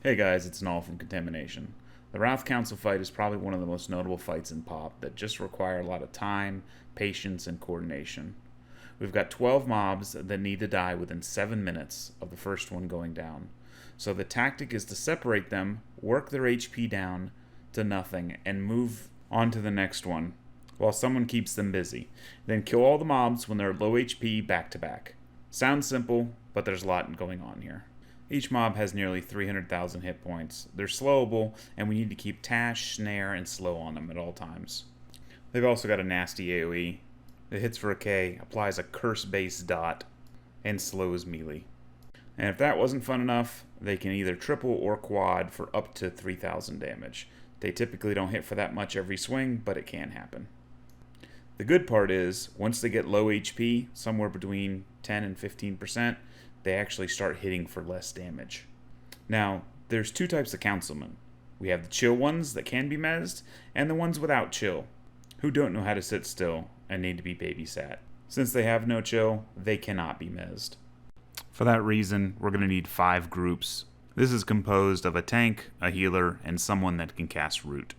Hey guys, it's Null from Contamination. The Rathe Council fight is probably one of the most notable fights in Pop that just require a lot of time, patience, and coordination. We've got 12 mobs that need to die within 7 minutes of the first one going down. So the tactic is to separate them, work their HP down to nothing, and move on to the next one, while someone keeps them busy. Then kill all the mobs when they're low HP back to back. Sounds simple, but there's a lot going on here. Each mob has nearly 300,000 hit points. They're slowable, and we need to keep Tash, Snare, and Slow on them at all times. They've also got a nasty AoE. It hits for a K, applies a curse-based dot, and slows melee. And if that wasn't fun enough, they can either triple or quad for up to 3,000 damage. They typically don't hit for that much every swing, but it can happen. The good part is, once they get low HP, somewhere between 10 and 15%, they actually start hitting for less damage. Now, there's two types of councilmen. We have the chill ones that can be mezzed, and the ones without chill, who don't know how to sit still and need to be babysat. Since they have no chill, they cannot be mezzed. For that reason, we're going to need 5 groups. This is composed of a tank, a healer, and someone that can cast root.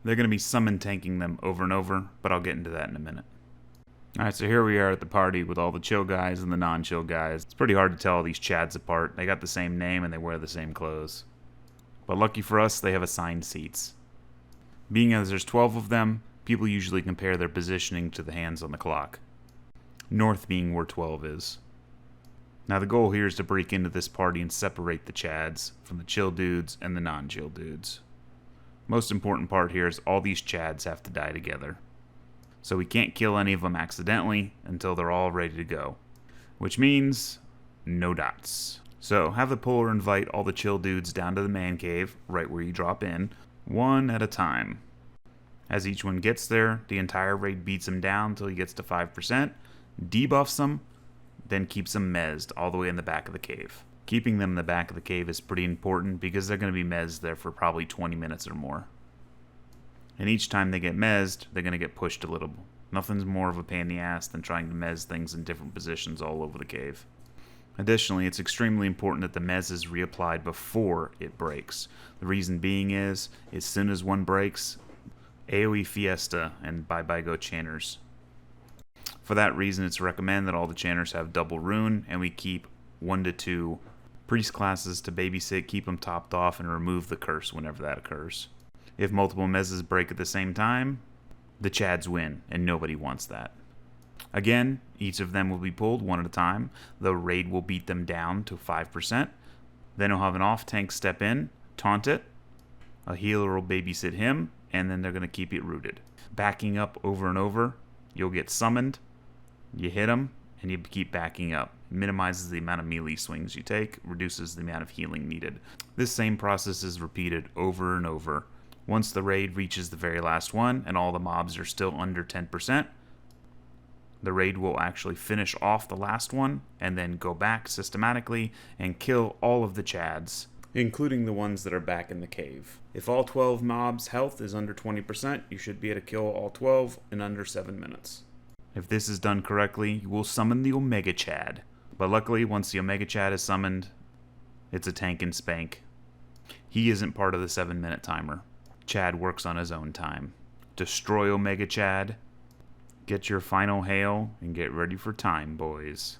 They're going to be summon tanking them over and over, but I'll get into that in a minute. Alright, so here we are at the party with all the chill guys and the non-chill guys. It's pretty hard to tell all these chads apart. They got the same name and they wear the same clothes. But lucky for us, they have assigned seats. Being as there's 12 of them, people usually compare their positioning to the hands on the clock. North being where 12 is. Now the goal here is to break into this party and separate the chads from the chill dudes and the non-chill dudes. Most important part here is all these chads have to die together. So we can't kill any of them accidentally until they're all ready to go. Which means, no dots. So have the puller invite all the chill dudes down to the man cave, right where you drop in, one at a time. As each one gets there, the entire raid beats him down until he gets to 5%, debuffs them, then keeps them mezzed all the way in the back of the cave. Keeping them in the back of the cave is pretty important because they're going to be mezzed there for probably 20 minutes or more. And each time they get mezzed, they're going to get pushed a little. Nothing's more of a pain in the ass than trying to mezz things in different positions all over the cave. Additionally, it's extremely important that the mezz is reapplied before it breaks. The reason being is, as soon as one breaks, AoE Fiesta and bye-bye go chanters. For that reason, it's recommended that all the chanters have double rune, and we keep 1 to 2 priest classes to babysit, keep them topped off, and remove the curse whenever that occurs. If multiple mezzes break at the same time, the chads win, and nobody wants that. Again, each of them will be pulled one at a time. The raid will beat them down to 5%. Then you'll have an off-tank step in, taunt it. A healer will babysit him, and then they're going to keep it rooted. Backing up over and over, you'll get summoned. You hit them, and you keep backing up. It minimizes the amount of melee swings you take, reduces the amount of healing needed. This same process is repeated over and over. Once the raid reaches the very last one, and all the mobs are still under 10%, the raid will actually finish off the last one, and then go back systematically and kill all of the chads, including the ones that are back in the cave. If all 12 mobs' health is under 20%, you should be able to kill all 12 in under 7 minutes. If this is done correctly, you will summon the Omega Chad. But luckily, once the Omega Chad is summoned, it's a tank and spank. He isn't part of the 7-minute timer. Chad works on his own time. Destroy Omega Chad. Get your final hail and get ready for time, boys.